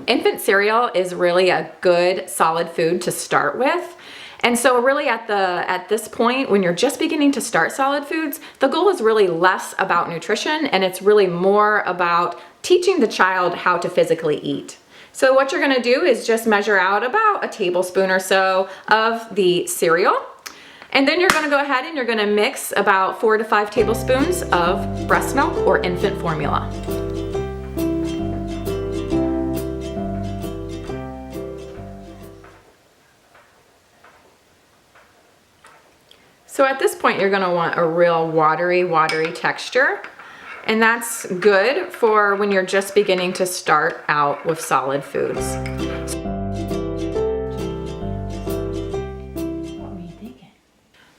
Infant cereal is really a good solid food to start with. And so really at this point, when you're just beginning to start solid foods, the goal is really less about nutrition and it's really more about teaching the child how to physically eat. So what you're gonna do is just measure out about a tablespoon or so of the cereal. And then you're gonna go ahead and you're gonna mix about 4 to 5 tablespoons of breast milk or infant formula. So at this point, you're gonna want a real watery texture. And that's good for when you're just beginning to start out with solid foods. What were you thinking?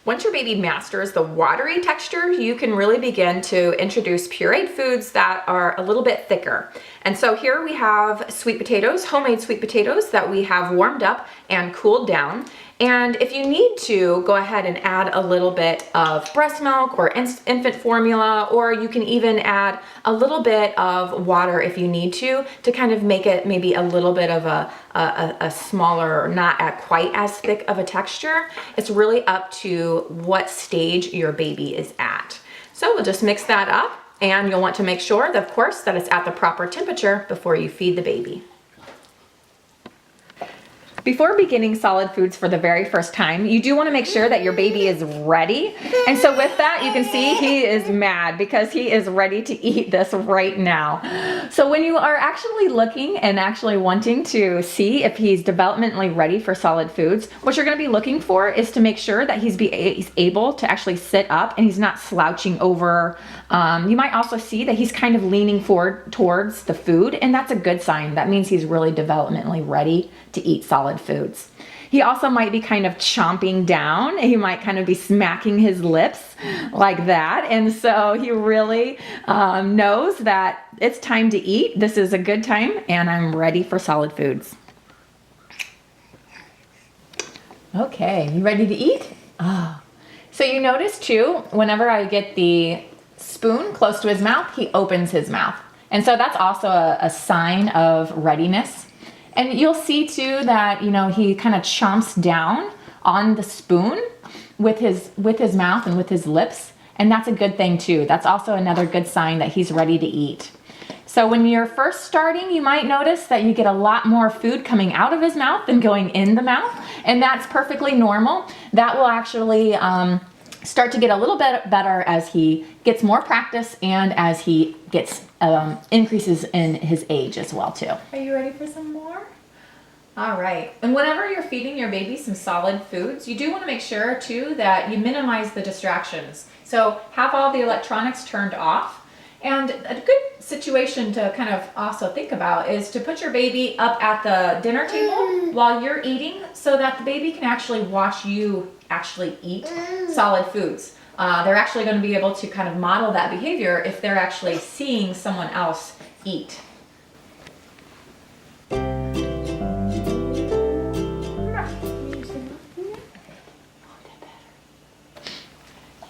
Once your baby masters the watery texture, you can really begin to introduce pureed foods that are a little bit thicker. And so here we have sweet potatoes, homemade sweet potatoes that we have warmed up and cooled down. And if you need to, go ahead and add a little bit of breast milk or infant formula, or you can even add a little bit of water if you need to kind of make it maybe a little bit of a smaller, not at quite as thick of a texture. It's really up to what stage your baby is at. So we'll just mix that up, and you'll want to make sure that, of course, that it's at the proper temperature before you feed the baby. Before beginning solid foods for the very first time, you do want to make sure that your baby is ready. And so with that, you can see he is mad because he is ready to eat this right now. So when you are actually looking and actually wanting to see if he's developmentally ready for solid foods, what you're going to be looking for is to make sure that he's able to actually sit up and he's not slouching over. You might also see that he's kind of leaning forward towards the food, and that's a good sign. That means he's really developmentally ready to eat solid foods. He also might be kind of chomping down. He might kind of be smacking his lips like that. And so he really knows that it's time to eat. This is a good time and I'm ready for solid foods. Okay, you ready to eat? Oh. So you notice too, whenever I get the spoon close to his mouth, he opens his mouth. And so that's also a sign of readiness. And you'll see too that, you know, he kind of chomps down on the spoon with his mouth and with his lips. And that's a good thing too. That's also another good sign that he's ready to eat. So when you're first starting, you might notice that you get a lot more food coming out of his mouth than going in the mouth. And that's perfectly normal. That will actually start to get a little bit better as he gets more practice and as he gets increases in his age as well too. Are you ready for some more? All right. And whenever you're feeding your baby some solid foods, you do want to make sure too that you minimize the distractions. So have all the electronics turned off. And a good situation to kind of also think about is to put your baby up at the dinner table while you're eating so that the baby can actually watch you actually eat solid foods. They're actually going to be able to kind of model that behavior if they're actually seeing someone else eat.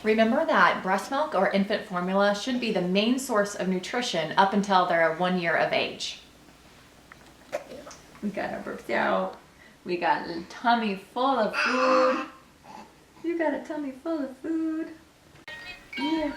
Remember that breast milk or infant formula should be the main source of nutrition up until they're 1 year of age. We got our burps out. We got a tummy full of food. You got a tummy full of food. Yeah.